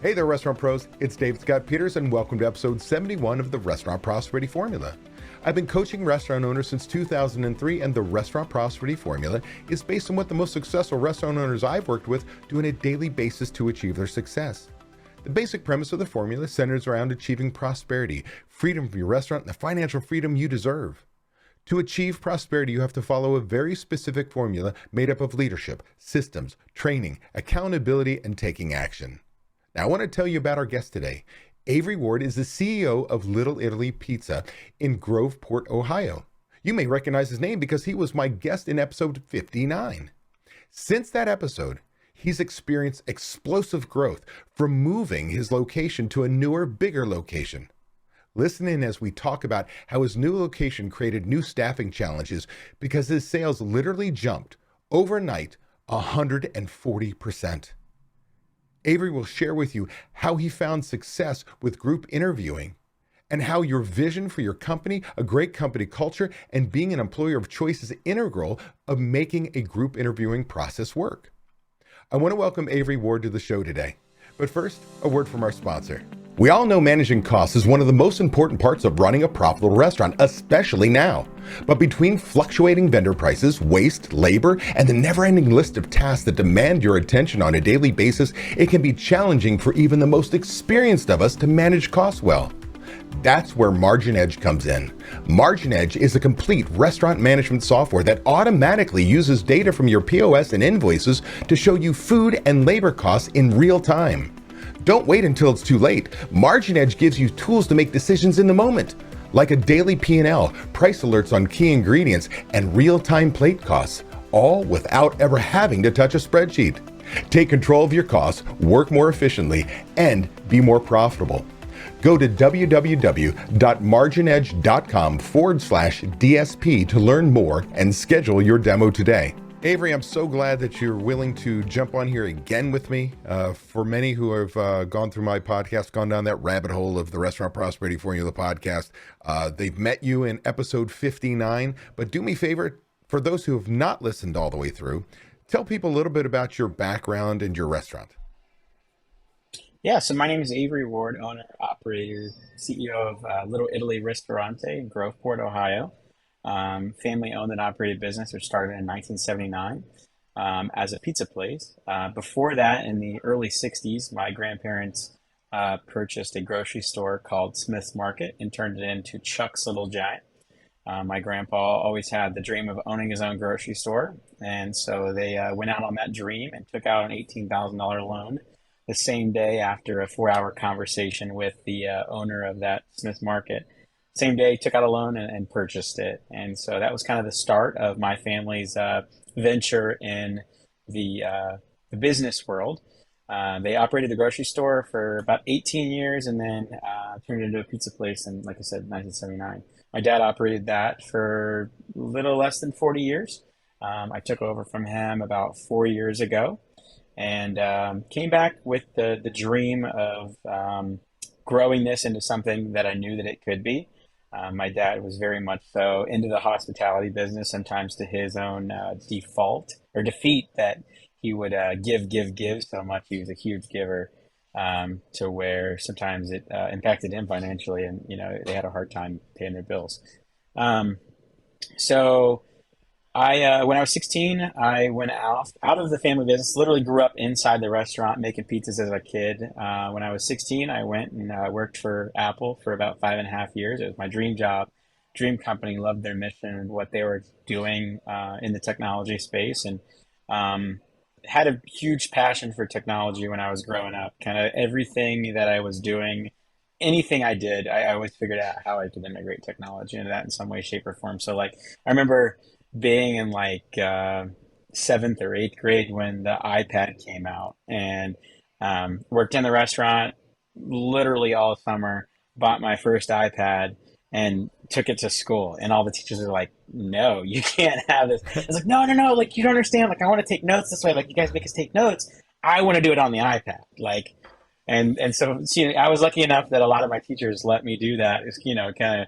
Hey there, restaurant pros. It's Dave Scott Peters, and welcome to episode 71 of the Restaurant Prosperity Formula. I've been coaching restaurant owners since 2003, and the Restaurant Prosperity Formula is based on what the most successful restaurant owners I've worked with do on a daily basis to achieve their success. The basic premise of the formula centers around achieving prosperity, freedom for your restaurant, and the financial freedom you deserve. To achieve prosperity, you have to follow a very specific formula made up of leadership, systems, training, accountability, and taking action. Now, I want to tell you about our guest today. Avery Ward is the CEO of Little Italy Pizza in Groveport, Ohio. You may recognize his name because he was my guest in episode 59. Since that episode, he's experienced explosive growth from moving his location to a newer, bigger location. Listen in as we talk about how his new location created new staffing challenges because his sales literally jumped overnight 140%. Avery will share with you how he found success with group interviewing and how your vision for your company, a great company culture, and being an employer of choice is integral of making a group interviewing process work. I want to welcome Avery Ward to the show today. But first, a word from our sponsor. We all know managing costs is one of the most important parts of running a profitable restaurant, especially now. But between fluctuating vendor prices, waste, labor, and the never-ending list of tasks that demand your attention on a daily basis, it can be challenging for even the most experienced of us to manage costs well. That's where Margin Edge comes in. Margin Edge is a complete restaurant management software that automatically uses data from your POS and invoices to show you food and labor costs in real time. Don't wait until it's too late. Margin Edge gives you tools to make decisions in the moment, like a daily P&L, price alerts on key ingredients, and real-time plate costs, all without ever having to touch a spreadsheet. Take control of your costs, work more efficiently, and be more profitable. Go to www.marginedge.com/DSP to learn more and schedule your demo today. Avery, I'm so glad that you're willing to jump on here again with me. For many who have gone through my podcast, gone down that rabbit hole of the Restaurant Prosperity Formula podcast, they've met you in episode 59. But do me a favor, for those who have not listened all the way through, tell people a little bit about your background and your restaurant. Yeah, so my name is Avery Ward, owner, operator, CEO of Little Italy Ristorante in Groveport, Ohio. Family owned and operated business, which started in 1979 as a pizza place. Before that, in the early 60s, my grandparents purchased a grocery store called Smith's Market and turned it into Chuck's Little Giant. My grandpa always had the dream of owning his own grocery store, and so they went out on that dream and took out an $18,000 loan the same day after a 4-hour conversation with the owner of that Smith's Market. Same day, took out a loan and purchased it. And so that was kind of the start of my family's venture in the business world. They operated the grocery store for about 18 years and then turned it into a pizza place in, like I said, 1979. My dad operated that for a little less than 40 years. I took over from him about 4 years ago and came back with the dream of growing this into something that I knew that it could be. My dad was very much so into the hospitality business, sometimes to his own default or defeat, that he would give so much. He was a huge giver to where sometimes it impacted him financially, and they had a hard time paying their bills. So when I was 16, I went out of the family business, literally grew up inside the restaurant making pizzas as a kid. When I was 16, I went and worked for Apple for about 5.5 years. It was my dream job, dream company, loved their mission and what they were doing in the technology space, and had a huge passion for technology when I was growing up. Kind of everything that I was doing, anything I did, I always figured out how I could integrate technology into that in some way, shape, or form. So like, I remember being in like 7th or 8th grade when the iPad came out, and worked in the restaurant literally all summer, bought my first iPad and took it to school. And all the teachers are like, no, you can't have this. I was like, no, like, you don't understand. Like, I want to take notes this way. Like, you guys make us take notes. I want to do it on the iPad. Like, and so I was lucky enough that a lot of my teachers let me do that. It's, kind of,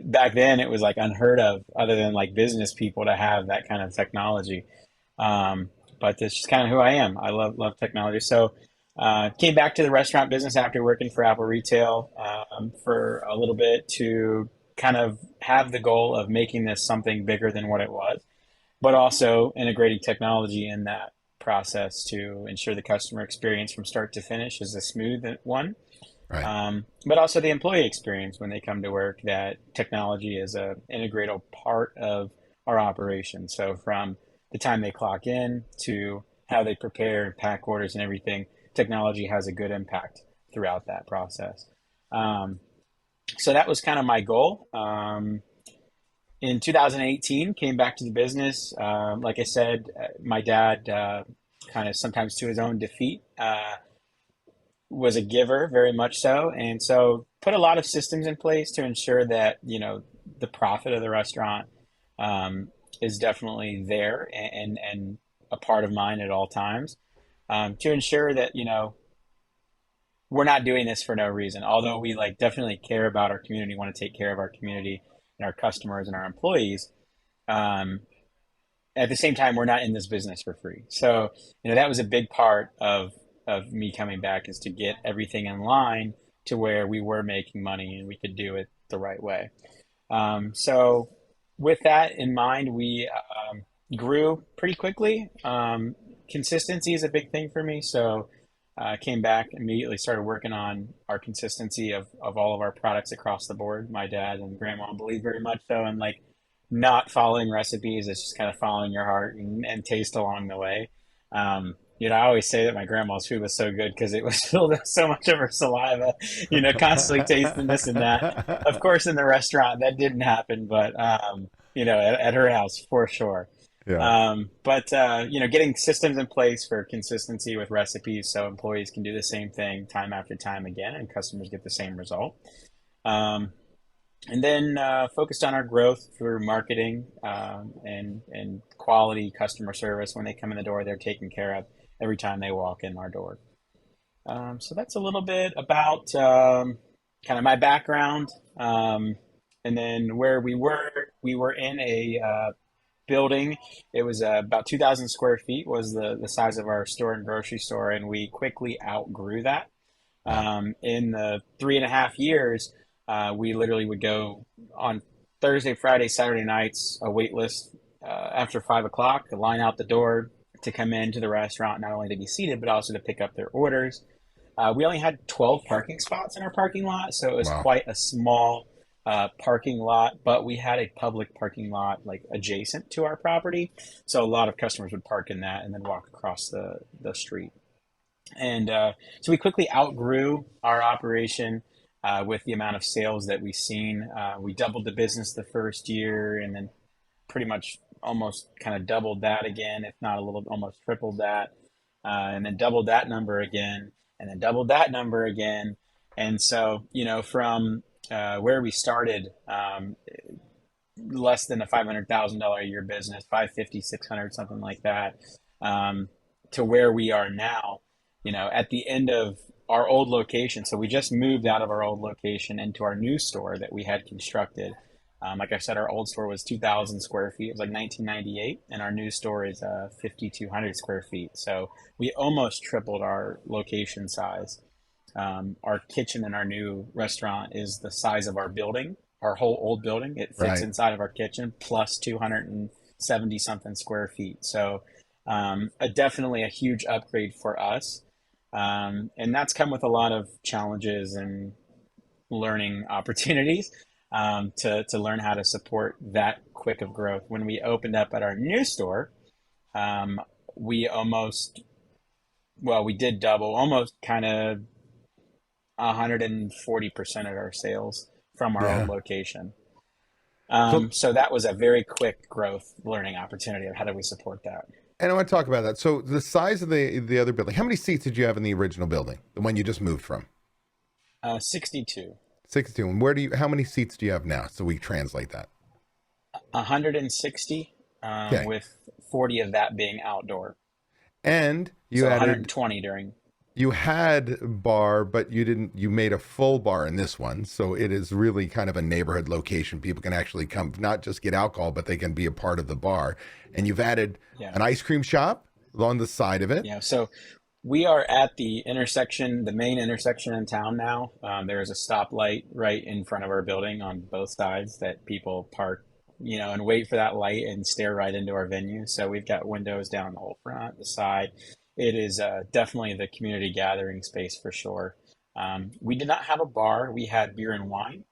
back then it was like unheard of, other than like business people, to have that kind of technology. But it's just kind of who I am. I love technology. So Came back to the restaurant business after working for Apple Retail for a little bit to kind of have the goal of making this something bigger than what it was, but also integrating technology in that process to ensure the customer experience from start to finish is a smooth one. Right. But also the employee experience when they come to work, that technology is a integral part of our operation. So from the time they clock in to how they prepare and pack orders and everything, technology has a good impact throughout that process. Um, so that was kind of my goal. In 2018, came back to the business. Like I said, my dad, kind of sometimes to his own defeat, was a giver, very much so, and so put a lot of systems in place to ensure that the profit of the restaurant is definitely there and a part of mine at all times, to ensure that we're not doing this for no reason. Although we like definitely care about our community, want to take care of our community and our customers and our employees. Um, at the same time, we're not in this business for free. So, that was a big part of me coming back, is to get everything in line to where we were making money and we could do it the right way. So, with that in mind, we grew pretty quickly. Consistency is a big thing for me. So, came back, immediately started working on our consistency of all of our products across the board. My dad and grandma believe very much so in like not following recipes. It's just kind of following your heart and taste along the way. I always say that my grandma's food was so good because it was filled with so much of her saliva, constantly tasting this and that. Of course, in the restaurant, that didn't happen, but, at her house for sure. Yeah. Getting systems in place for consistency with recipes so employees can do the same thing time after time again and customers get the same result. Um, and then focused on our growth through marketing, and quality customer service. When they come in the door, they're taken care of every time they walk in our door. So that's a little bit about kind of my background, and then where we were. We were in a building. It was about 2,000 square feet was the size of our store and grocery store, and we quickly outgrew that. Wow. In the 3.5 years, we literally would go on Thursday, Friday, Saturday nights, a wait list after 5 o'clock, a line out the door to come into the restaurant, not only to be seated, but also to pick up their orders. We only had 12 parking spots in our parking lot, so it was Wow. quite a small parking lot, but we had a public parking lot like adjacent to our property. So a lot of customers would park in that and then walk across the street. And so we quickly outgrew our operation with the amount of sales that we've seen. We doubled the business the first year and then pretty much almost kind of doubled that again, if not a little, almost tripled that, and then doubled that number again, and then doubled that number again. And so, from where we started, less than a $500,000 a year business, 550, 600, something like that, to where we are now, at the end of our old location. So we just moved out of our old location into our new store that we had constructed. Like I said, our old store was 2,000 square feet. It was like 1998, and our new store is 5,200 square feet. So we almost tripled our location size. Our kitchen in our new restaurant is the size of our building, our whole old building. It fits Right. inside of our kitchen, plus 270 something square feet. So definitely a huge upgrade for us. And that's come with a lot of challenges and learning opportunities, to learn how to support that quick of growth. When we opened up at our new store, um, we almost, well, we did double, almost kind of 140% of our sales from our old Yeah. location. So, So that was a very quick growth learning opportunity of how do we support that. and I want to talk about that. So, the size of the other building. How many seats did you have in the original building, the one you just moved from? 62, 62. And where do you? How many seats do you have now? So we translate that. 160, Okay. with 40 of that being outdoor. And you So added 120 during. you had bar, but you didn't. You made a full bar in this one, so it is really kind of a neighborhood location. People can actually come, not just get alcohol, but they can be a part of the bar. And you've added Yeah. an ice cream shop on the side of it. Yeah. So We are at the intersection, the main intersection in town now. There is a stoplight right in front of our building on both sides that people park, and wait for that light and stare right into our venue. So we've got windows down the whole front, the side. It is definitely the community gathering space for sure. We did not have a bar. We had beer and wine.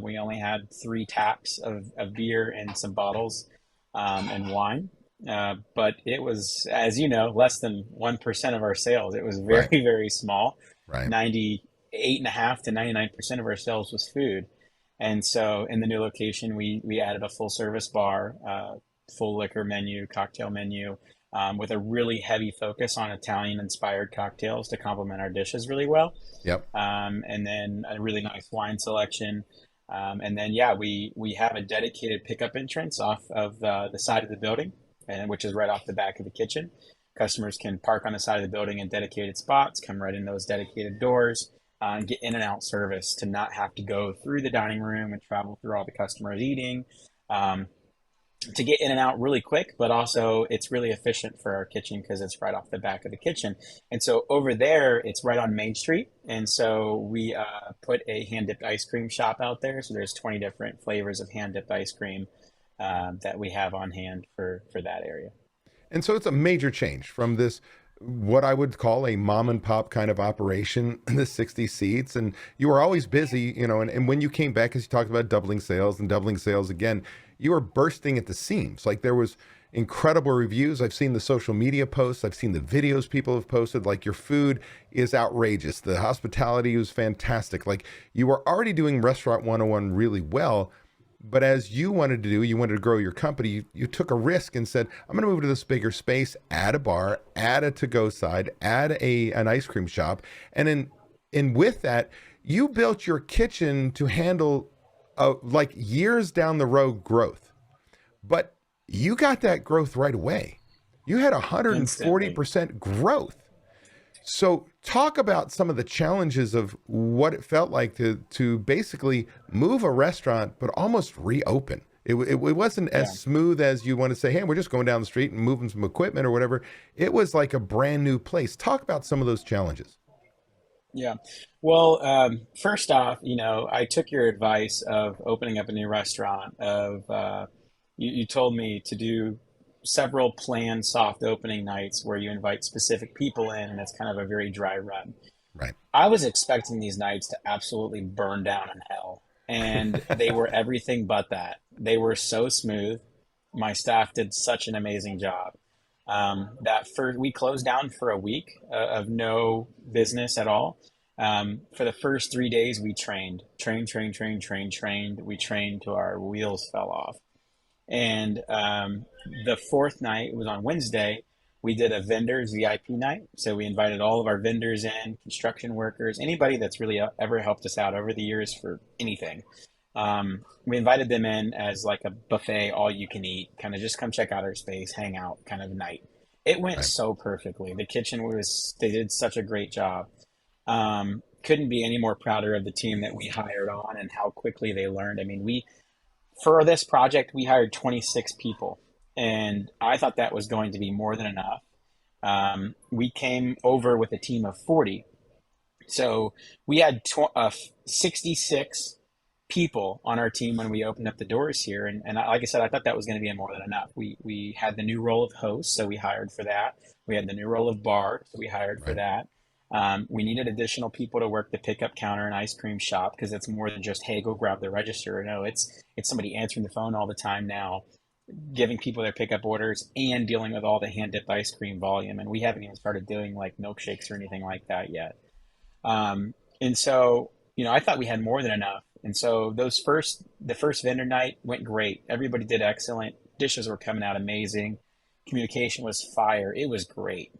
We only had three taps of beer and some bottles and wine. But it was, as you know, less than 1% of our sales. It was very, Right. very small. Right. 98.5 to 99% of our sales was food. And so in the new location, we added a full service bar, full liquor menu, cocktail menu, with a really heavy focus on Italian inspired cocktails to complement our dishes really well. Yep. And then a really nice wine selection. And then, yeah, we have a dedicated pickup entrance off of the side of the building, and which is right off the back of the kitchen. Customers can park on the side of the building in dedicated spots, come right in those dedicated doors, and get in and out service to not have to go through the dining room and travel through all the customers eating. Um, to get in and out really quick, but also it's really efficient for our kitchen because it's right off the back of the kitchen. And so over there, it's right on Main Street. And so we put a hand dipped ice cream shop out there. So there's 20 different flavors of hand dipped ice cream that we have on hand for that area. And so it's a major change from this, what I would call a mom and pop kind of operation, the 60 seats. And you were always busy, and when you came back, as you talked about doubling sales and doubling sales again, you were bursting at the seams. Like there was incredible reviews. I've seen the social media posts. I've seen the videos people have posted. Like your food is outrageous. The hospitality was fantastic. Like you were already doing Restaurant 101 really well. But as you wanted to do, you wanted to grow your company, you took a risk and said, I'm going to move to this bigger space, add a bar, add a to-go side, add an ice cream shop. And with that, you built your kitchen to handle like years down the road growth. But you got that growth right away. You had Instantly. 140% growth. So talk about some of the challenges of what it felt like to basically move a restaurant, but almost reopen. It wasn't Yeah. as smooth as you want to say, hey, we're just going down the street and moving some equipment or whatever. It was like a brand new place. Talk about some of those challenges. Yeah. Well, first off, I took your advice of opening up a new restaurant. You told me to do several planned soft opening nights where you invite specific people in, and it's kind of a very dry run. Right. I was expecting these nights to absolutely burn down in hell, and they were everything but that. They were so smooth. My staff did such an amazing job. That first we closed down for a week of no business at all. For the first 3 days, we trained. We trained till our wheels fell off. And the fourth night was on Wednesday. We did a vendors VIP night. So we invited all of our vendors in, construction workers, anybody that's really ever helped us out over the years for anything. We invited them in as like a buffet, all you can eat, kind of just come check out our space, hang out kind of night. It went Right. so perfectly. They did such a great job. Couldn't be any more prouder of the team that we hired on and how quickly they learned. I mean, for this project, we hired 26 people, and I thought that was going to be more than enough. We came over with a team of 40. So we had 66 people on our team when we opened up the doors here. And like I said, I thought that was going to be more than enough. We had the new role of host, so we hired for that. We had the new role of bar, so we hired for Right. that. We needed additional people to work the pickup counter and ice cream shop because it's more than just, hey, go grab the register. No, it's somebody answering the phone all the time now, giving people their pickup orders and dealing with all the hand dipped ice cream volume. And we haven't even started doing like milkshakes or anything like that yet. And so, I thought we had more than enough. And so the first vendor night went great. Everybody did excellent. Dishes were coming out amazing. Communication was fire. It was great.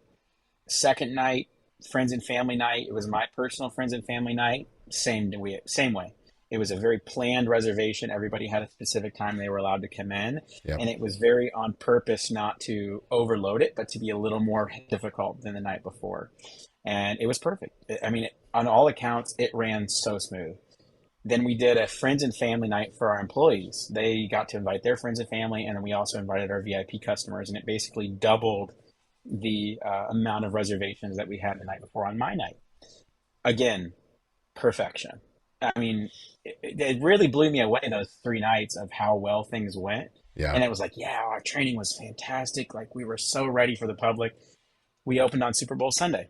Second night, friends and family night. It was my personal friends and family night. Same way. It was a very planned reservation. Everybody had a specific time they were allowed to come in, Yep. and it was very on purpose not to overload it, but to be a little more difficult than the night before. And it was perfect. I mean, on all accounts, it ran so smooth. Then we did a friends and family night for our employees. They got to invite their friends and family, and then we also invited our VIP customers, and it basically doubled the amount of reservations that we had the night before on my night. Again, perfection. I mean, it really blew me away those 3 nights of how well things went. Yeah. And it was like, yeah, our training was fantastic. Like we were so ready for the public. We opened on Super Bowl Sunday.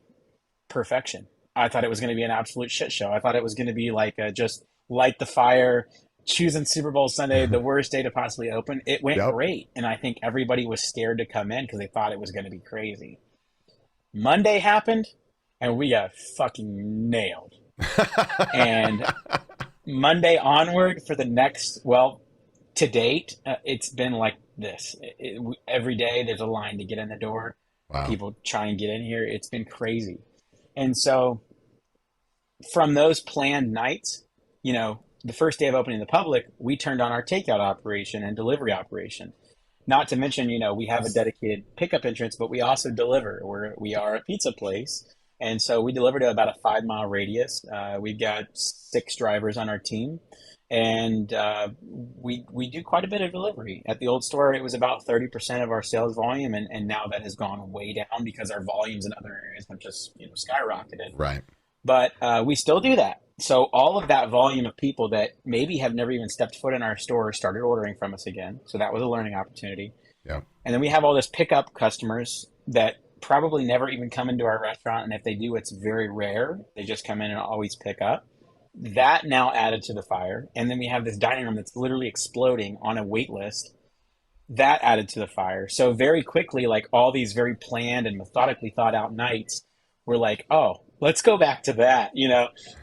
Perfection. I thought it was going to be an absolute shit show. I thought it was going to be like just light the fire, choosing Super Bowl Sunday, the worst day to possibly open. It went Yep. great. And I think everybody was scared to come in because they thought it was going to be crazy. Monday happened and we got fucking nailed. And Monday onward for the next, well, to date, it's been like this. Every day there's a line to get in the door. Wow. People try and get in here. It's been crazy. And so from those planned nights, the first day of opening the public, we turned on our takeout operation and delivery operation. Not to mention, we have a dedicated pickup entrance, but we also deliver. We are a pizza place. And so we deliver to about a 5-mile radius. We've got 6 drivers on our team. And we do quite a bit of delivery. At the old store, it was about 30% of our sales volume. And now that has gone way down because our volumes in other areas have just skyrocketed. Right. But we still do that. So all of that volume of people that maybe have never even stepped foot in our store started ordering from us again. So that was a learning opportunity. Yeah. And then we have all this pickup customers that probably never even come into our restaurant. And if they do, it's very rare. They just come in and always pick up. That now added to the fire. And then we have this dining room that's literally exploding on a wait list. That added to the fire. So very quickly, like all these very planned and methodically thought out nights were like, oh, let's go back to that,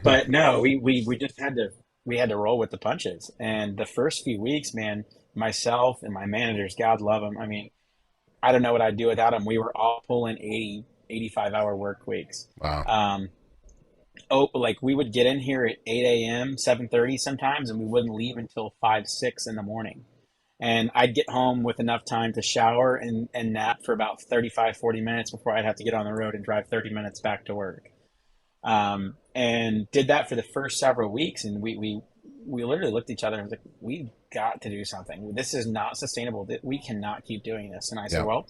But no, we just had to roll with the punches. And the first few weeks, man, myself and my managers, God love them. I mean, I don't know what I'd do without them. We were all pulling 80, 85-hour work weeks. Wow. Like we would get in here at 8 a.m., 7:30 sometimes, and we wouldn't leave until 5, 6 in the morning. And I'd get home with enough time to shower and nap for about 35, 40 minutes before I'd have to get on the road and drive 30 minutes back to work. And did that for the first several weeks. And we literally looked at each other and was like, we've got to do something. This is not sustainable. We cannot keep doing this. And I said, well,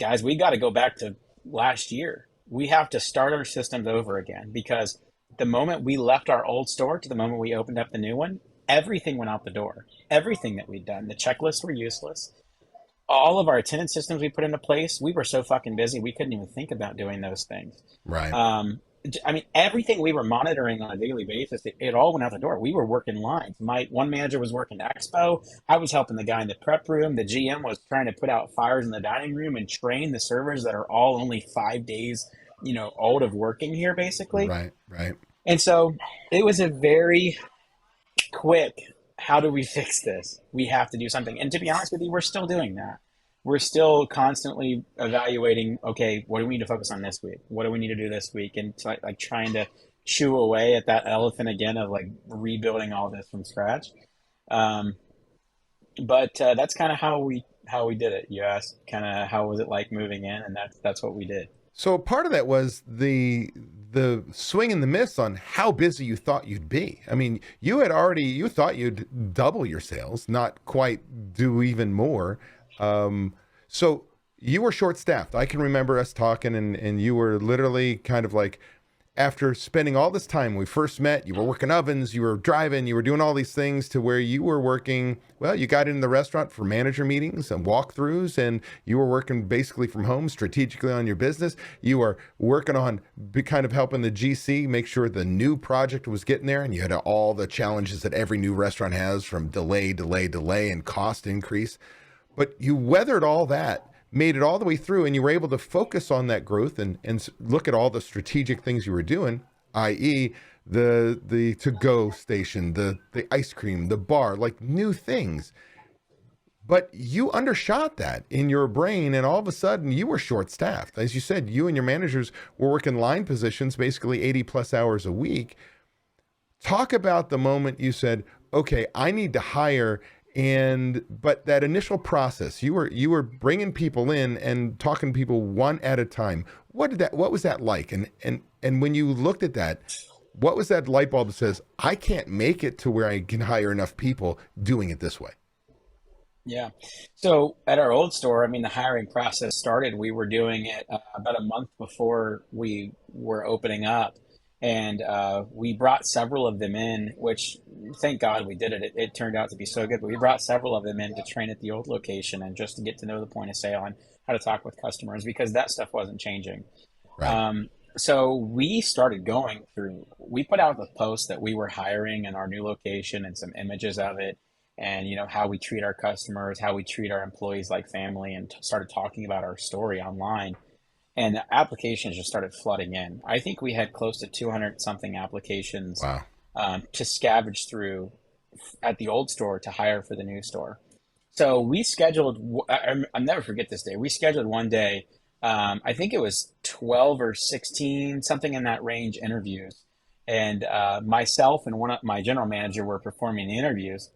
guys, we got to go back to last year. We have to start our systems over again because the moment we left our old store to the moment we opened up the new one, everything went out the door. Everything that we'd done, the checklists were useless. All of our attendance systems we put into place, we were so fucking busy, we couldn't even think about doing those things. Right. I mean, everything we were monitoring on a daily basis, it all went out the door. We were working lines. My one manager was working expo. I was helping the guy in the prep room. The GM was trying to put out fires in the dining room and train the servers that are all only 5 days, old of working here, basically. Right. And so it was a very quick, how do we fix this? We have to do something. And to be honest with you, we're still doing that. We're still constantly evaluating, okay, what do we need to focus on this week? What do we need to do this week? And like trying to chew away at that elephant again of like rebuilding all this from scratch. But that's kind of how we did it. You asked kind of how was it like moving in, and that's what we did. So part of that was the swing and the miss on how busy you thought you'd be. I mean, you thought you'd double your sales, not quite do even more. So you were short-staffed. I can remember us talking and you were literally kind of like, after spending all this time, when we first met, you were working ovens, you were driving, you were doing all these things to where you were working. Well, you got in the restaurant for manager meetings and walkthroughs, and you were working basically from home strategically on your business. You were working on kind of helping the GC make sure the new project was getting there, and you had all the challenges that every new restaurant has from delay, and cost increase. But you weathered all that, made it all the way through, and you were able to focus on that growth and look at all the strategic things you were doing, i.e. the to-go station, the ice cream, the bar, like new things. But you undershot that in your brain, and all of a sudden you were short-staffed. As you said, you and your managers were working line positions, basically 80 plus hours a week. Talk about the moment you said, okay, I need to hire. But that initial process, you were bringing people in and talking to people one at a time. What was that like? And when you looked at that, what was that light bulb that says, I can't make it to where I can hire enough people doing it this way? Yeah. So at our old store, I mean, the hiring process started, we were doing it about a month before we were opening up. And we brought several of them in, which thank God we did it. It turned out to be so good. But we brought several of them in to train at the old location and just to get to know the point of sale and how to talk with customers because that stuff wasn't changing. Right. Um, so we started going through, we put out the post that we were hiring in our new location and some images of it and, how we treat our customers, how we treat our employees like family and started talking about our story online. And the applications just started flooding in. I think we had close to 200 something applications Wow. to scavenge through at the old store to hire for the new store. So we scheduled, I'll never forget this day. We scheduled one day, I think it was 12 or 16, something in that range interviews. And myself and one of my general manager were performing the interviews.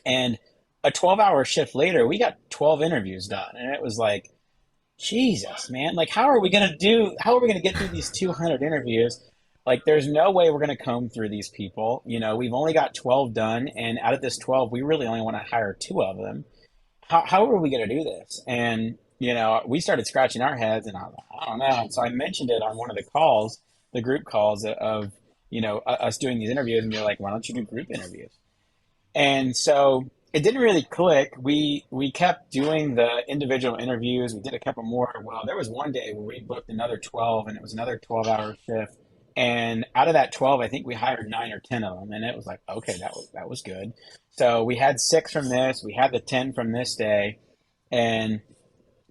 And a 12-hour shift later, we got 12 interviews done. And it was like, Jesus, man, like how are we going to get through these 200 interviews? Like, there's no way we're going to comb through these people. We've only got 12 done. And out of this 12, we really only want to hire two of them. How are we going to do this? And, we started scratching our heads and I don't know. And so I mentioned it on one of the calls, the group calls of, us doing these interviews. And you're like, why don't you do group interviews? And so it didn't really click. We kept doing the individual interviews. We did a couple more. Well, there was one day where we booked another 12 and it was another 12-hour shift. And out of that 12, I think we hired 9 or 10 of them. And it was like, okay, that was good. So we had 6 from this, we had the 10 from this day. And,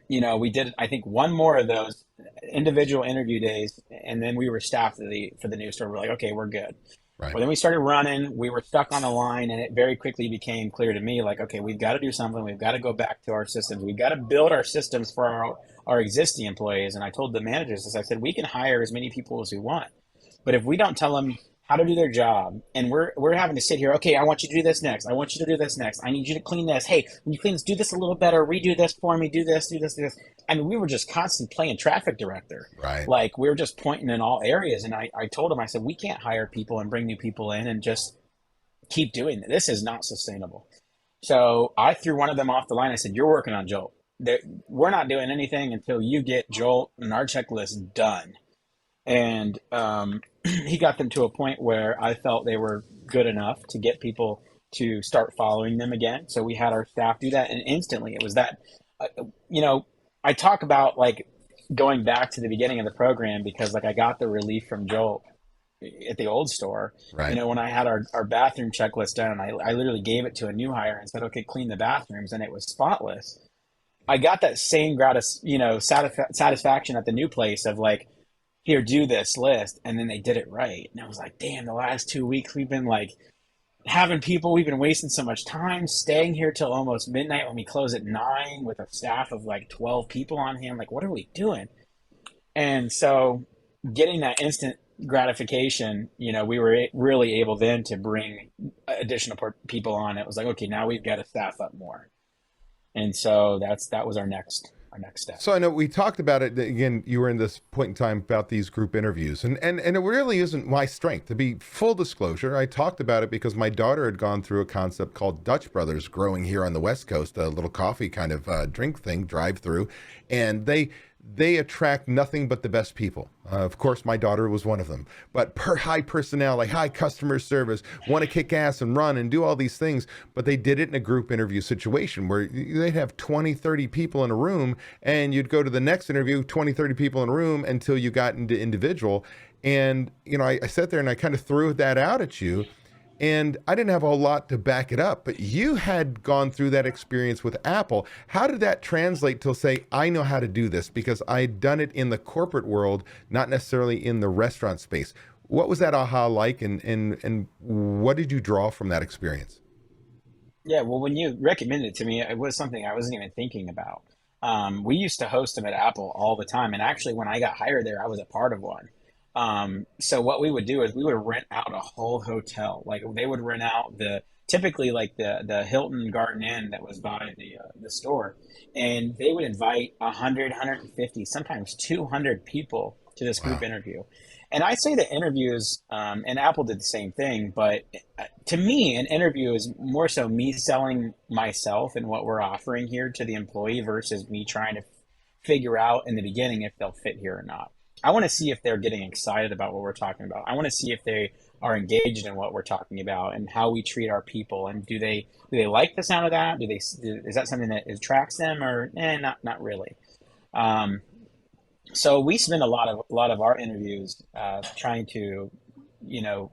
we did, I think, one more of those individual interview days. And then we were staffed for the new store. We're like, okay, we're good. Right. Well, then we started running. We were stuck on the line, and it very quickly became clear to me, like, okay, we've got to do something. We've got to go back to our systems. We've got to build our systems for our existing employees. And I told the managers this. I said, we can hire as many people as we want, but if we don't tell them how to do their job, and we're having to sit here, okay, I want you to do this next. I want you to do this next. I need you to clean this. Hey, when you clean this, do this a little better. Redo this for me. Do this, do this, do this. I mean, we were just constantly playing traffic director. Right. Like we were just pointing in all areas. And I told him, I said, we can't hire people and bring new people in and just keep doing it. This is not sustainable. So I threw one of them off the line. I said, you're working on Jolt. We're not doing anything until you get Jolt and our checklist done. And he got them to a point where I felt they were good enough to get people to start following them again. So we had our staff do that, and instantly it was that, uh, you know, I talk about like going back to the beginning of the program because like I got the relief from Joel at the old store. Right. When I had our bathroom checklist done, I literally gave it to a new hire and said, okay, clean the bathrooms, and it was spotless. I got that same satisfaction at the new place of like, here, do this list. And then they did it right. And I was like, damn, the last 2 weeks we've been like we've been wasting so much time staying here till almost midnight when we close at 9 with a staff of like 12 people on hand. Like, what are we doing? And so getting that instant gratification, we were really able then to bring additional people on. It was like, okay, now we've got to staff up more. And so that was our next step. So I know we talked about it again. You were in this point in time about these group interviews, and it really isn't my strength. To be full disclosure, I talked about it because my daughter had gone through a concept called Dutch Brothers growing here on the West Coast, a little coffee kind of drink thing, drive through, and they attract nothing but the best people. Of course, my daughter was one of them. But high personality, high customer service, want to kick ass and run and do all these things. But they did it in a group interview situation where they'd have 20, 30 people in a room, and you'd go to the next interview, 20, 30 people in a room until you got into individual. And, I sat there and I kind of threw that out at you. And I didn't have a whole lot to back it up, but you had gone through that experience with Apple. How did that translate to say, I know how to do this because I'd done it in the corporate world, not necessarily in the restaurant space? What was that aha like, and what did you draw from that experience? Yeah, well, when you recommended it to me, it was something I wasn't even thinking about. We used to host them at Apple all the time, and actually, when I got hired there, I was a part of one. So what we would do is we would rent out a whole hotel. Like they would rent out typically like the Hilton Garden Inn that was by the store, and they would invite 100, 150, sometimes 200 people to this group Wow. interview. And I say that interviews, and Apple did the same thing, but to me, an interview is more so me selling myself and what we're offering here to the employee versus me trying to figure out in the beginning if they'll fit here or not. I want to see if they're getting excited about what we're talking about. I want to see if they are engaged in what we're talking about and how we treat our people. And do they like the sound of that? Is that something that attracts them, or not really? Um, so we spend a lot of our interviews trying to, you know,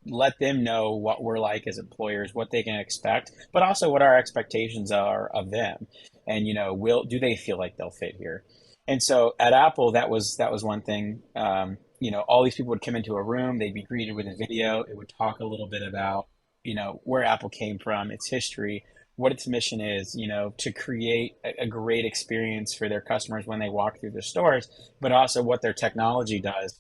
let them know what we're like as employers, what they can expect, but also what our expectations are of them, and will do they feel like they'll fit here? And so at Apple, that was one thing. All these people would come into a room, they'd be greeted with a video. It would talk a little bit about where Apple came from, its history, what its mission is, to create a great experience for their customers when they walk through the stores, but also what their technology does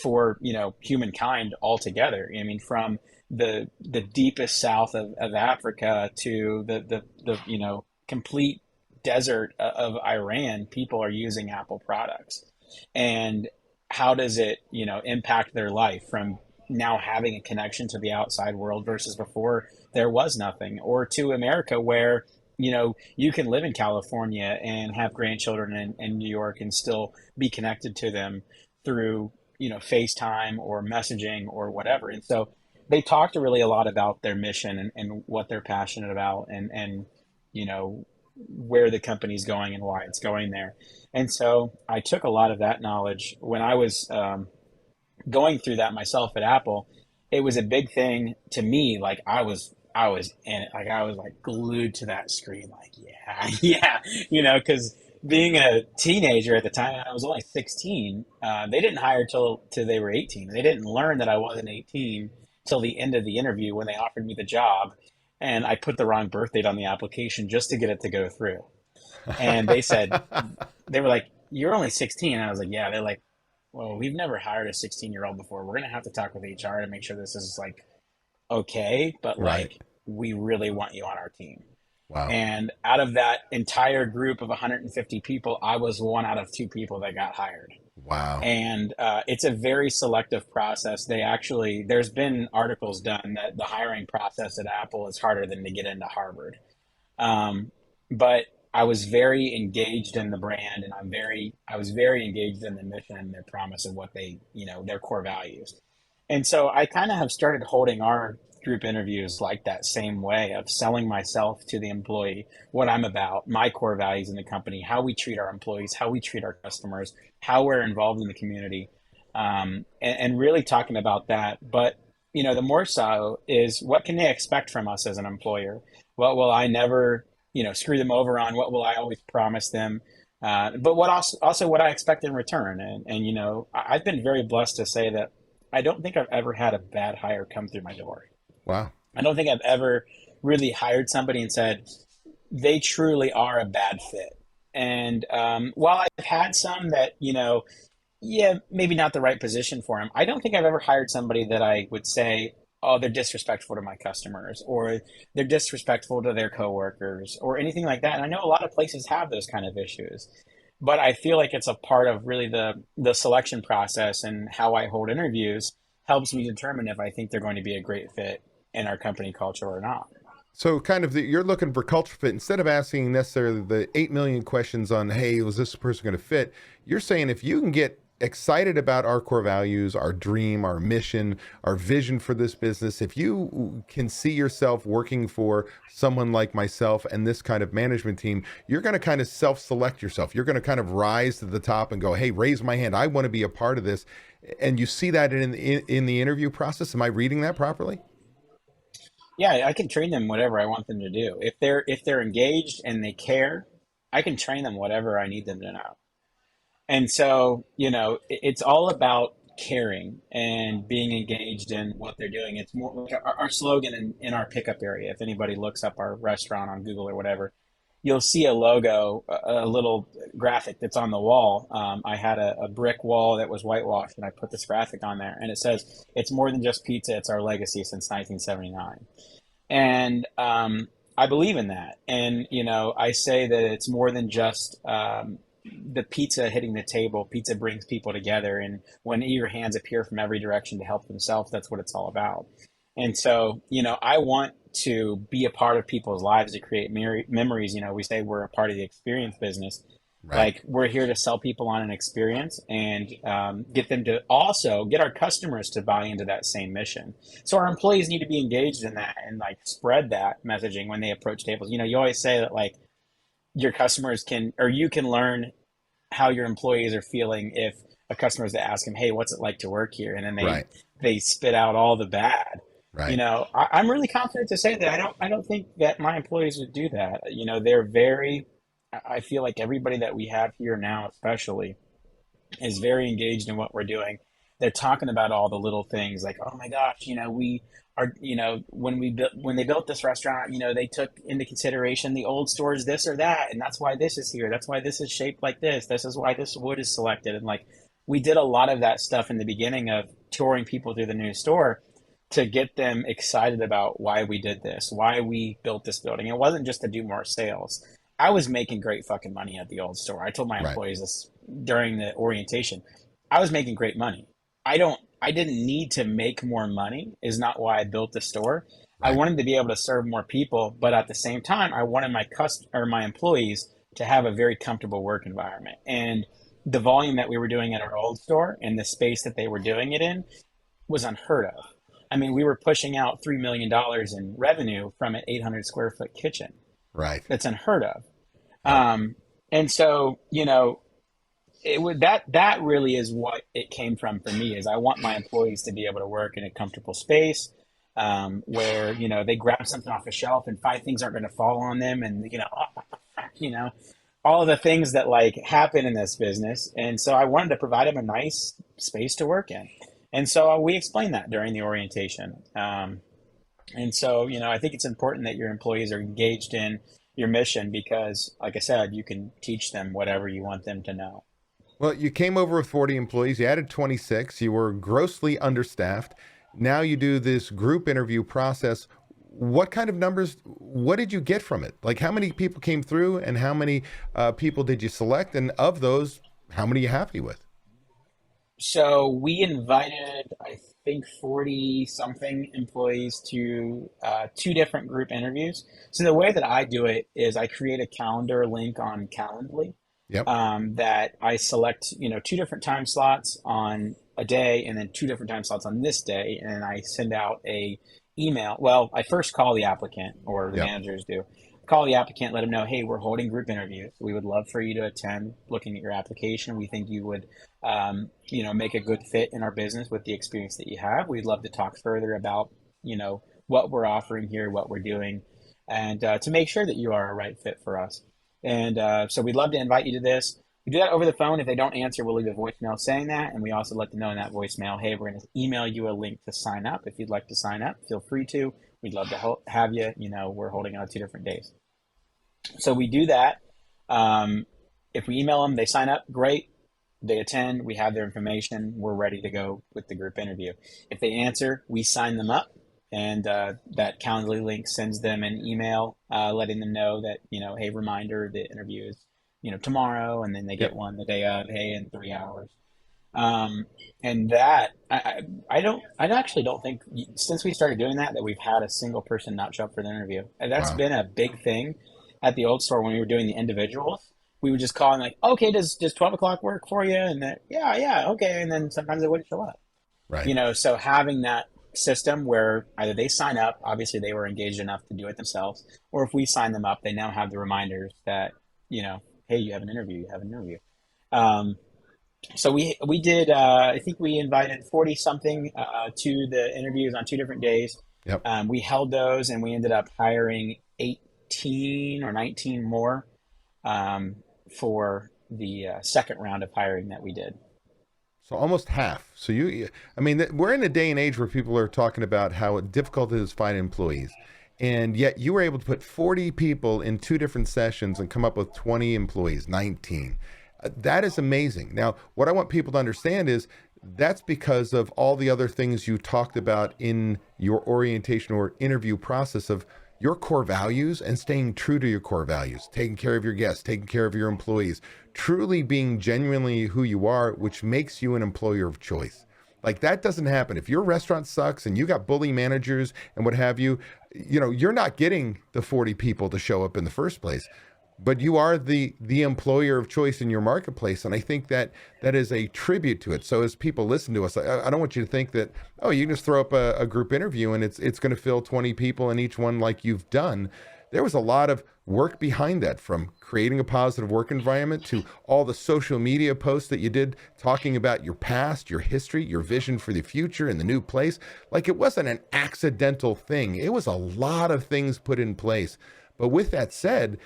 for humankind altogether. I mean, from the deepest south of Africa to the complete desert of Iran, people are using Apple products. And how does it impact their life from now having a connection to the outside world versus before there was nothing, or to America where you can live in California and have grandchildren in New York and still be connected to them through FaceTime or messaging or whatever. And so they talked really a lot about their mission and what they're passionate about, and where the company's going and why it's going there. And so I took a lot of that knowledge when I was going through that myself at Apple. It was a big thing to me. Like I was in it. Like I was like glued to that screen. Like, yeah, yeah, because being a teenager at the time, I was only 16. They didn't hire till they were 18. They didn't learn that I wasn't 18 till the end of the interview when they offered me the job, and I put the wrong birth date on the application just to get it to go through. And they were like, "You're only 16." And I was like, "Yeah." They're like, "Well, we've never hired a 16-year-old before. We're gonna have to talk with HR to make sure this is like okay, but Right. like we really want you on our team." Wow. And out of that entire group of 150 people, I was one out of two people that got hired. Wow. And it's a very selective process. There's been articles done that the hiring process at Apple is harder than to get into Harvard. But I was very engaged in the brand, and I was very engaged in the mission and their promise of what their core values. And so I kind of have started holding our group interviews like that same way of selling myself to the employee, what I'm about, my core values in the company, how we treat our employees, how we treat our customers, how we're involved in the community, and really talking about that. But the more so is what can they expect from us as an employer? What will I never screw them over on? What will I always promise them? But what also what I expect in return. And I've been very blessed to say that I don't think I've ever had a bad hire come through my door. Wow. I don't think I've ever really hired somebody and said they truly are a bad fit. And while I've had some that, yeah, maybe not the right position for them, I don't think I've ever hired somebody that I would say, oh, they're disrespectful to my customers, or they're disrespectful to their coworkers, or anything like that. And I know a lot of places have those kind of issues, but I feel like it's a part of really the selection process, and how I hold interviews helps me determine if I think they're going to be a great fit in our company culture or not. So kind of you're looking for culture fit instead of asking necessarily the 8 million questions on, hey, was this person going to fit? You're saying if you can get excited about our core values, our dream, our mission, our vision for this business, if you can see yourself working for someone like myself and this kind of management team, you're going to kind of self-select yourself. You're going to kind of rise to the top and go, hey, raise my hand. I want to be a part of this. And you see that in the interview process. Am I reading that properly? Yeah, I can train them whatever I want them to do. If they're engaged and they care, I can train them whatever I need them to know. And so, it's all about caring and being engaged in what they're doing. It's more like our slogan in our pickup area. If anybody looks up our restaurant on Google or whatever, you'll see a logo, a little graphic that's on the wall. I had a brick wall that was whitewashed, and I put this graphic on there, and it says, "It's more than just pizza. It's our legacy since 1979." And I believe in that. And I say that it's more than just the pizza hitting the table. Pizza brings people together, and when eager hands appear from every direction to help themselves, that's what it's all about. And so, I want to be a part of people's lives to create memories. We say we're a part of the experience business. Right. Like, we're here to sell people on an experience and get them to also get our customers to buy into that same mission. So our employees need to be engaged in that and like spread that messaging when they approach tables. You always say that like your customers can, or you can learn how your employees are feeling if a customer is to ask them, "Hey, what's it like to work here?" And then they Right. they spit out all the bad. Right. I'm really confident to say that I don't think that my employees would do that. They're very. I feel like everybody that we have here now, especially, is very engaged in what we're doing. They're talking about all the little things like, oh my gosh, we are, when they built this restaurant, they took into consideration the old stores, this or that, and that's why this is here. That's why this is shaped like this. This is why this wood is selected. And like, we did a lot of that stuff in the beginning of touring people through the new store to get them excited about why we did this, why we built this building. It wasn't just to do more sales. I was making great fucking money at the old store. I told my Right. employees this during the orientation. I was making great money. I didn't need to make more money is not why I built the store. I Right. wanted to be able to serve more people, but at the same time, I wanted my employees to have a very comfortable work environment. And the volume that we were doing at our old store and the space that they were doing it in was unheard of. I mean, we were pushing out $3 million in revenue from an 800 square foot kitchen. Right. That's unheard of. Right. And so, it would that really is what it came from for me is I want my employees to be able to work in a comfortable space where they grab something off a shelf and five things aren't going to fall on them, and you know all of the things that like happen in this business. And so I wanted to provide them a nice space to work in, and so we explained that during the orientation. And so, I think it's important that your employees are engaged in your mission because, like I said, you can teach them whatever you want them to know. Well, you came over with 40 employees, you added 26, you were grossly understaffed. Now you do this group interview process. What kind of numbers, what did you get from it? Like how many people came through and how many people did you select? And of those, how many are you happy with? So we invited, I think, 40 something employees to two different group interviews. So the way that I do it is I create a calendar link on Calendly Yep. that I select, two different time slots on a day and then two different time slots on this day. And I send out a email. Well, I first call the applicant or the Yep. managers do. Call the applicant, let them know, hey, we're holding group interviews. We would love for you to attend looking at your application. We think you would, make a good fit in our business with the experience that you have. We'd love to talk further about, what we're offering here, what we're doing, and to make sure that you are a right fit for us. And so we'd love to invite you to this. We do that over the phone. If they don't answer, we'll leave a voicemail saying that. And we also let them know in that voicemail, hey, we're going to email you a link to sign up. If you'd like to sign up, feel free to. We'd love to have you. We're holding on 2 different days. So we do that. If we email them, they sign up, great. They attend, we have their information, we're ready to go with the group interview. If they answer, we sign them up, and that Calendly link sends them an email letting them know that, hey, reminder, the interview is, tomorrow, and then they get Yep. one the day of, hey, in 3 hours. And that I actually don't think since we started doing that we've had a single person not show up for the interview. And that's Wow. been a big thing at the old store when we were doing the individuals. We would just call and like, okay, does 12 o'clock work for you? And then yeah, okay. And then sometimes they wouldn't show up. Right. So having that system where either they sign up, obviously they were engaged enough to do it themselves, or if we sign them up, they now have the reminders that, hey, you have an interview, you have an interview. Um, so we did. I think we invited 40 something to the interviews on 2 different days. Yep. We held those, and we ended up hiring 18 or 19 more for the second round of hiring that we did. So almost half. So I mean, we're in a day and age where people are talking about how difficult it is to find employees. And yet you were able to put 40 people in 2 different sessions and come up with 20 employees, 19. That is amazing. Now, what I want people to understand is that's because of all the other things you talked about in your orientation or interview process of your core values and staying true to your core values, taking care of your guests, taking care of your employees, truly being genuinely who you are, which makes you an employer of choice. Like that doesn't happen. If your restaurant sucks and you got bully managers and what have you, you're not getting the 40 people to show up in the first place. But you are the employer of choice in your marketplace, and I think that that is a tribute to it. So as people listen to us, I don't want you to think that, oh, you can just throw up a group interview and it's going to fill 20 people in each one like you've done. There was a lot of work behind that, from creating a positive work environment to all the social media posts that you did talking about your past, your history, your vision for the future and the new place. Like it wasn't an accidental thing. It was a lot of things put in place. But with that said,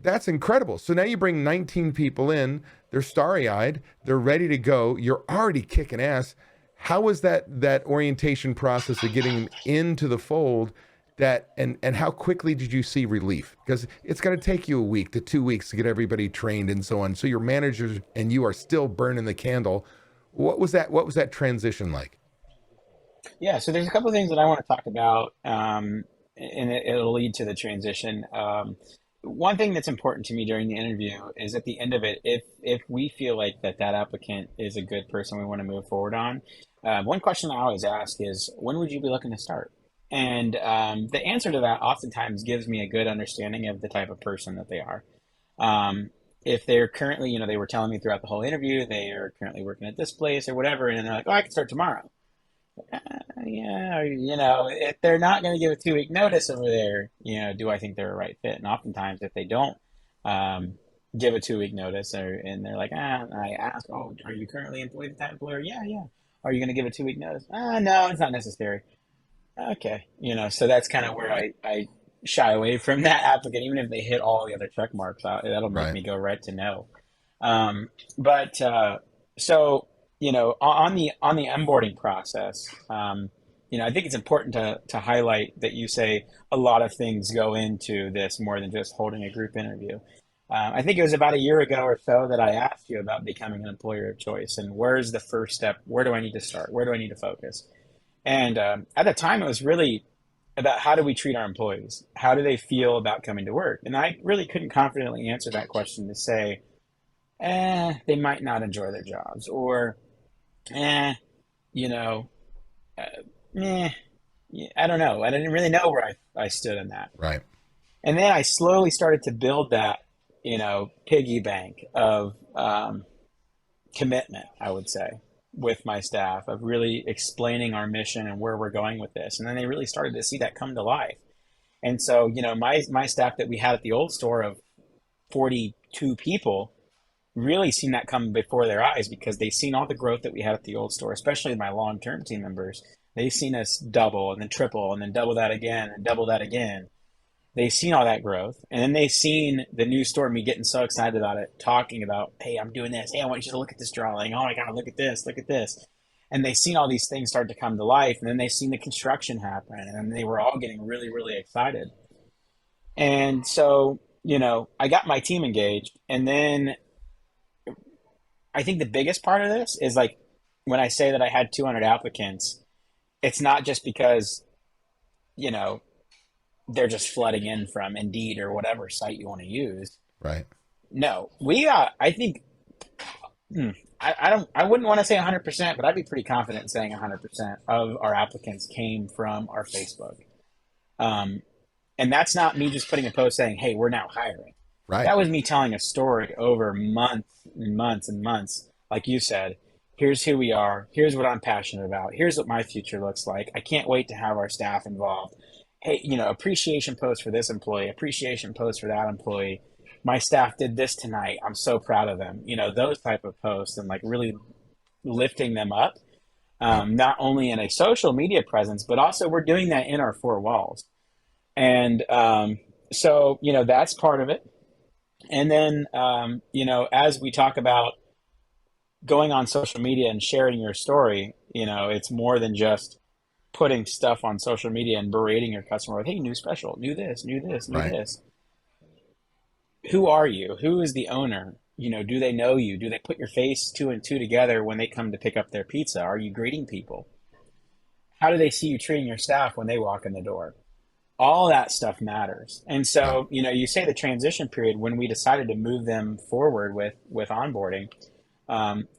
that's incredible. So now you bring 19 people in, they're starry-eyed, they're ready to go, you're already kicking ass. How was that orientation process of getting them into the fold, and how quickly did you see relief? Because it's going to take you a week to 2 weeks to get everybody trained and so on. So your managers and you are still burning the candle. What was that transition like? Yeah, so there's a couple of things that I want to talk about, and it'll lead to the transition. One thing that's important to me during the interview is at the end of it, if we feel like that applicant is a good person we want to move forward on, one question I always ask is, when would you be looking to start? And the answer to that oftentimes gives me a good understanding of the type of person that they are. If they're currently, they were telling me throughout the whole interview, they are currently working at this place or whatever, and they're like, oh, I can start tomorrow. Yeah, if they're not going to give a 2 week notice over there, do I think they're a right fit? And oftentimes, if they don't give a 2 week notice, and they're like, I ask, oh, are you currently employed with that employer? Yeah, yeah. Are you going to give a 2 week notice? No, it's not necessary. Okay, so that's kind of where I shy away from that applicant, even if they hit all the other check marks. That'll make Right. me go right to no. But so on the onboarding process, I think it's important to highlight that you say a lot of things go into this more than just holding a group interview. I think it was about a year ago or so that I asked you about becoming an employer of choice, and where's the first step? Where do I need to start? Where do I need to focus? And at the time, it was really about, how do we treat our employees? How do they feel about coming to work? And I really couldn't confidently answer that question to say, they might not enjoy their jobs, or you know, uh, I don't know. I didn't really know where I stood in that. Right. And then I slowly started to build that, piggy bank of commitment, I would say, with my staff, of really explaining our mission and where we're going with this. And then they really started to see that come to life. And so, my staff that we had at the old store of 42 people really seen that come before their eyes, because they've seen all the growth that we had at the old store, especially my long-term team members. They've seen us double and then triple and then double that again and double that again. They've seen all that growth. And then they've seen the new store, me getting so excited about it, talking about, hey, I'm doing this. Hey, I want you to look at this drawing. Oh my God, look at this, look at this. And they've seen all these things start to come to life. And then they've seen the construction happen. And they were all getting really, really excited. And so, I got my team engaged. And then I think the biggest part of this is, like, when I say that I had 200 applicants, it's not just because, they're just flooding in from Indeed or whatever site you want to use. Right. No, I think, I wouldn't want to say 100%, but I'd be pretty confident in saying 100% of our applicants came from our Facebook. And that's not me just putting a post saying, hey, we're now hiring. Right. That was me telling a story over months and months and months. Like you said, here's who we are. Here's what I'm passionate about. Here's what my future looks like. I can't wait to have our staff involved. Hey, appreciation post for this employee, appreciation post for that employee. My staff did this tonight. I'm so proud of them. Those type of posts, and like really lifting them up, not only in a social media presence, but also we're doing that in our four walls. And so, that's part of it. And then, as we talk about going on social media and sharing your story, it's more than just putting stuff on social media and berating your customer with, hey, new special, new this, new this, new Right. this. Who are you? Who is the owner? Do they know you? Do they put your face 2 and 2 together when they come to pick up their pizza? Are you greeting people? How do they see you treating your staff when they walk in the door? All that stuff matters. And Yeah. so, you say the transition period when we decided to move them forward with onboarding.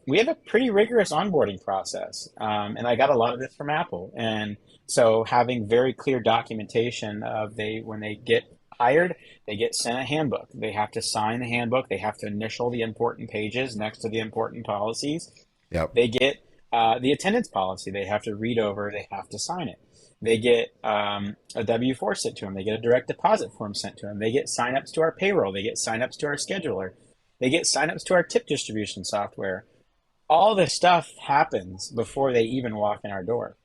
We have a pretty rigorous onboarding process, and I got a lot of this from Apple. And so, having very clear documentation of when they get hired, they get sent a handbook. They have to sign the handbook. They have to initial the important pages next to the important policies. Yep. They get the attendance policy. They have to read over. They have to sign it. They get a W-4 sent to them. They get a direct deposit form sent to them. They get signups to our payroll. They get signups to our scheduler. They get signups to our tip distribution software. All this stuff happens before they even walk in our door.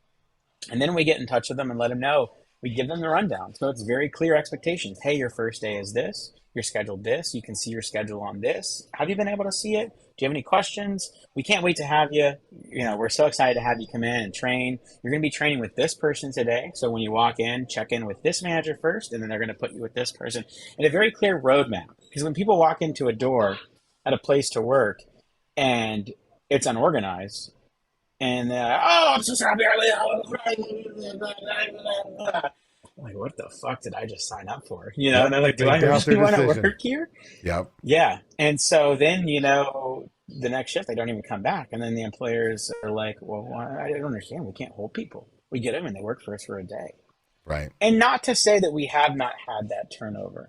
And then we get in touch with them and let them know. We give them the rundown. So it's very clear expectations. Hey, your first day is this. You're scheduled this. You can see your schedule on this. Have you been able to see it? Do you have any questions? We can't wait to have you. We're so excited to have you come in and train. You're going to be training with this person today. So when you walk in, check in with this manager first, and then they're going to put you with this person. And a very clear roadmap. Because when people walk into a door at a place to work and it's unorganized, and oh, I'm so sorry. Like, what the fuck did I just sign up for? And Yep. they're like, do They I doubt their really want to decision. work here? Yep. Yeah. And so then, the next shift, they don't even come back. And then the employers are like, well, I don't understand. We can't hold people. We get them and they work for us for a day. Right. And not to say that we have not had that turnover.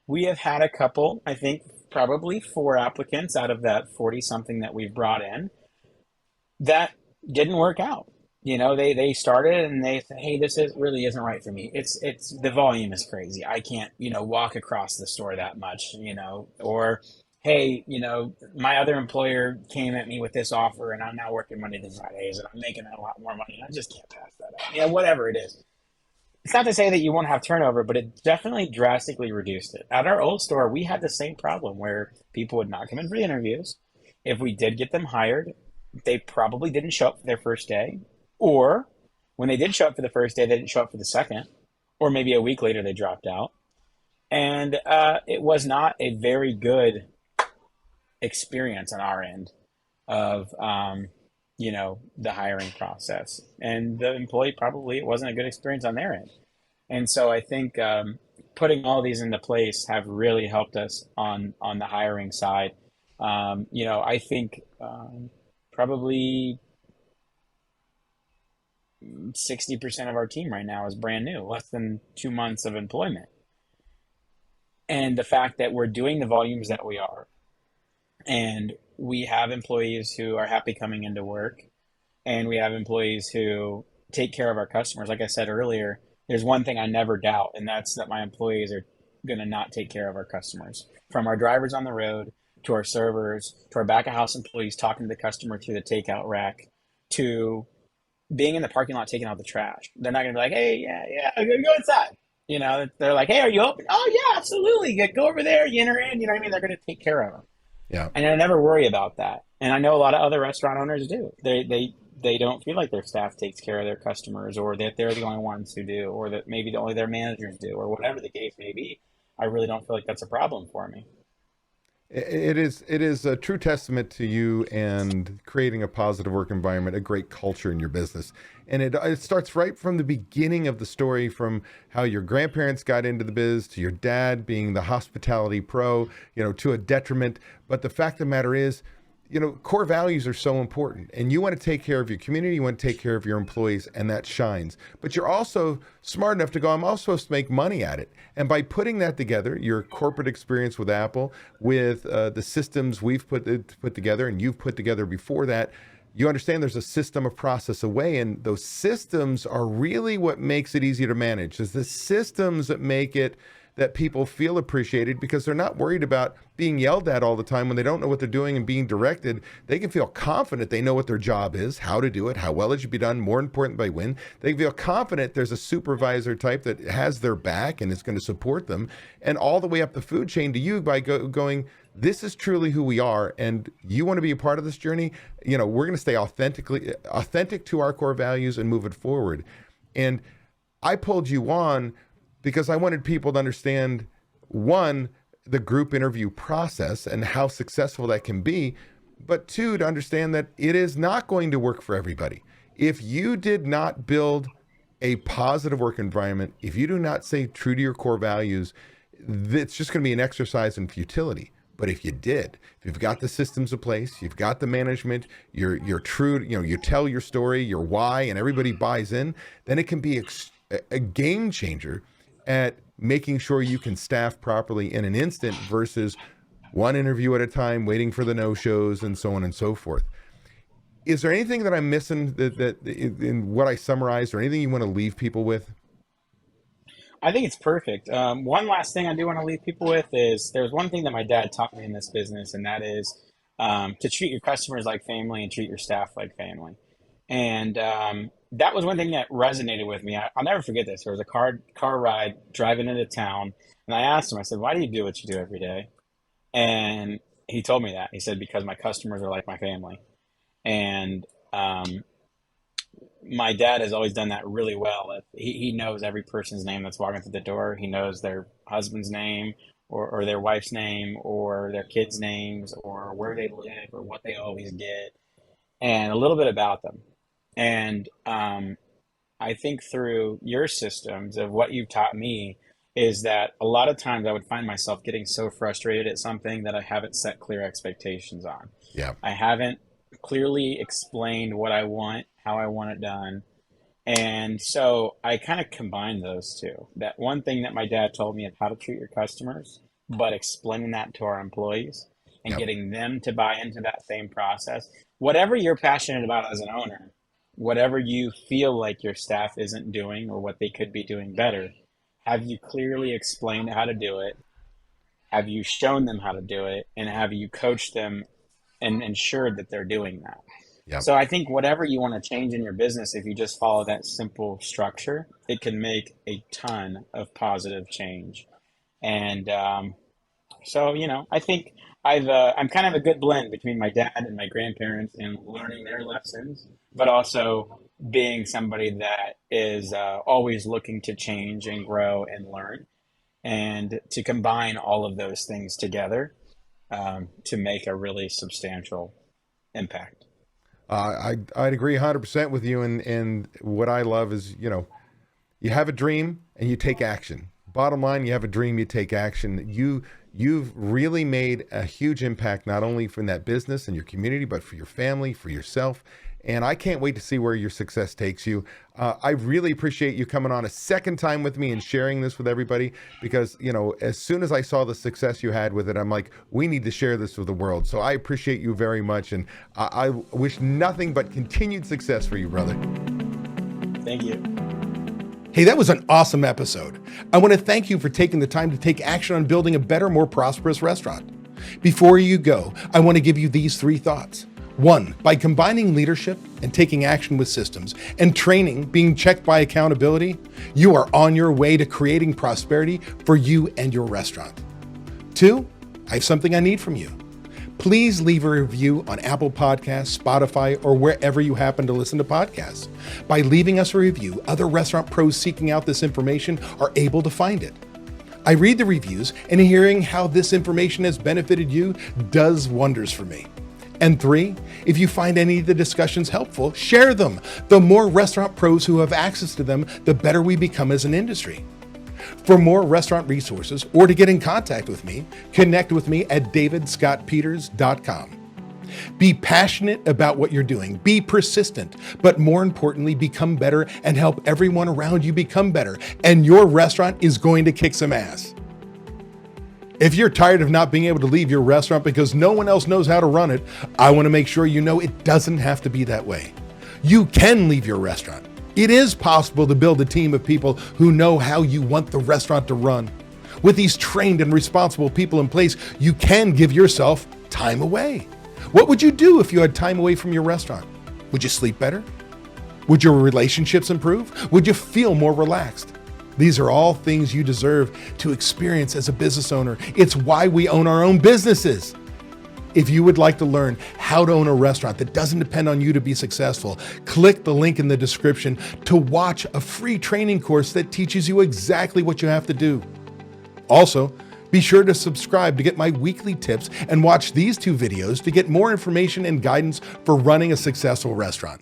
We have had a couple, I think probably 4 applicants out of that 40 something that we've brought in that didn't work out. They started and they said, hey, really isn't right for me. It's the volume is crazy. I can't, walk across the store that much, or hey, my other employer came at me with this offer and I'm now working Monday to Fridays and I'm making a lot more money and I just can't pass that up. Whatever it is. It's not to say that you won't have turnover, but it definitely drastically reduced it. At our old store, we had the same problem where people would not come in for the interviews. If we did get them hired, they probably didn't show up for their first day. Or when they did show up for the first day, they didn't show up for the second. Or maybe a week later, they dropped out. And it was not a very good experience on our end of, the hiring process. And the employee probably, it wasn't a good experience on their end. And so I think putting all these into place have really helped us on the hiring side. I think probably 60% of our team right now is brand new, less than 2 months of employment. And the fact that we're doing the volumes that we are, and we have employees who are happy coming into work, and we have employees who take care of our customers. Like I said earlier, there's one thing I never doubt, and that's that my employees are going to not take care of our customers. From our drivers on the road, to our servers, to our back of house employees talking to the customer through the takeout rack, to being in the parking lot taking out the trash. They're not going to be like, hey, yeah, go inside. They're like, hey, are you open? Oh, yeah, absolutely. Go over there, you enter in. You know what I mean? They're going to take care of them. Yeah. And I never worry about that. And I know a lot of other restaurant owners do. They don't feel like their staff takes care of their customers, or that they're the only ones who do, or that maybe only their managers do, or whatever the case may be. I really don't feel like that's a problem for me. It is a true testament to you and creating a positive work environment, a great culture in your business. And it starts right from the beginning of the story, from how your grandparents got into the biz to your dad being the hospitality pro, to a detriment. But the fact of the matter is, core values are so important, and you want to take care of your community, you want to take care of your employees, and that shines. But you're also smart enough to go, I'm also supposed to make money at it. And by putting that together, your corporate experience with Apple, with the systems we've put together and you've put together before that, you understand there's a system, a process, a way, and those systems are really what makes it easy to manage. It's the systems that make it that people feel appreciated, because they're not worried about being yelled at all the time when they don't know what they're doing and being directed. They can feel confident they know what their job is, how to do it, how well it should be done, more important by when. They can feel confident there's a supervisor type that has their back and is going to support them, and all the way up the food chain to you by going, this is truly who we are, and you want to be a part of this journey. We're going to stay authentic to our core values and move it forward. And I pulled you on because I wanted people to understand, one, the group interview process and how successful that can be, but two, to understand that it is not going to work for everybody. If you did not build a positive work environment, if you do not stay true to your core values, it's just going to be an exercise in futility. But if you did, if you've got the systems in place, you've got the management, you're true, you tell your story, your why, and everybody buys in, then it can be a game changer at making sure you can staff properly in an instant versus one interview at a time, waiting for the no-shows and so on and so forth. Is there anything that I'm missing that in what I summarized, or anything you want to leave people with? I think it's perfect. One last thing I do want to leave people with is there's one thing that my dad taught me in this business, and that is to treat your customers like family and treat your staff like family. And that was one thing that resonated with me. I'll never forget this. There was a car ride driving into town, and I asked him, I said, "Why do you do what you do every day?" And he told me that. He said, "Because my customers are like my family." And my dad has always done that really well. He knows every person's name that's walking through the door. He knows their husband's name or their wife's name or their kids' names or where they live or what they always get and a little bit about them. And I think through your systems of what you've taught me is that a lot of times I would find myself getting so frustrated at something that I haven't set clear expectations on. Yeah. I haven't clearly explained what I want, how I want it done. And so I kind of combine those two. That one thing that my dad told me of how to treat your customers, but explaining that to our employees and getting them to buy into that same process. Whatever you're passionate about as an owner, whatever you feel like your staff isn't doing or what they could be doing better, have you clearly explained how to do it? Have you shown them how to do it? And have you coached them and ensured that they're doing that? Yep. So I think whatever you want to change in your business, if you just follow that simple structure, it can make a ton of positive change. And so, I think I'm kind of a good blend between my dad and my grandparents in learning their lessons, but also being somebody that is always looking to change and grow and learn, and to combine all of those things together to make a really substantial impact. I'd agree 100% with you. And what I love is, you have a dream and you take action. Bottom line, you have a dream, you take action. You've really made a huge impact, not only from that business and your community, but for your family, for yourself. And I can't wait to see where your success takes you. I really appreciate you coming on a second time with me and sharing this with everybody, because, as soon as I saw the success you had with it, I'm like, we need to share this with the world. So I appreciate you very much. And I wish nothing but continued success for you, brother. Thank you. Hey, that was an awesome episode. I want to thank you for taking the time to take action on building a better, more prosperous restaurant. Before you go, I want to give you these 3 thoughts. 1, by combining leadership and taking action with systems and training being checked by accountability, you are on your way to creating prosperity for you and your restaurant. 2, I have something I need from you. Please leave a review on Apple Podcasts, Spotify, or wherever you happen to listen to podcasts. By leaving us a review, other restaurant pros seeking out this information are able to find it. I read the reviews, and hearing how this information has benefited you does wonders for me. And 3, if you find any of the discussions helpful, share them. The more restaurant pros who have access to them, the better we become as an industry. For more restaurant resources or to get in contact with me, connect with me at davidscottpeters.com. Be passionate about what you're doing, be persistent, but more importantly, become better and help everyone around you become better, and your restaurant is going to kick some ass. If you're tired of not being able to leave your restaurant because no one else knows how to run it, I want to make sure you know it doesn't have to be that way. You can leave your restaurant. It is possible to build a team of people who know how you want the restaurant to run. With these trained and responsible people in place, you can give yourself time away. What would you do if you had time away from your restaurant? Would you sleep better? Would your relationships improve? Would you feel more relaxed? These are all things you deserve to experience as a business owner. It's why we own our own businesses. If you would like to learn how to own a restaurant that doesn't depend on you to be successful, click the link in the description to watch a free training course that teaches you exactly what you have to do. Also, be sure to subscribe to get my weekly tips and watch these 2 videos to get more information and guidance for running a successful restaurant.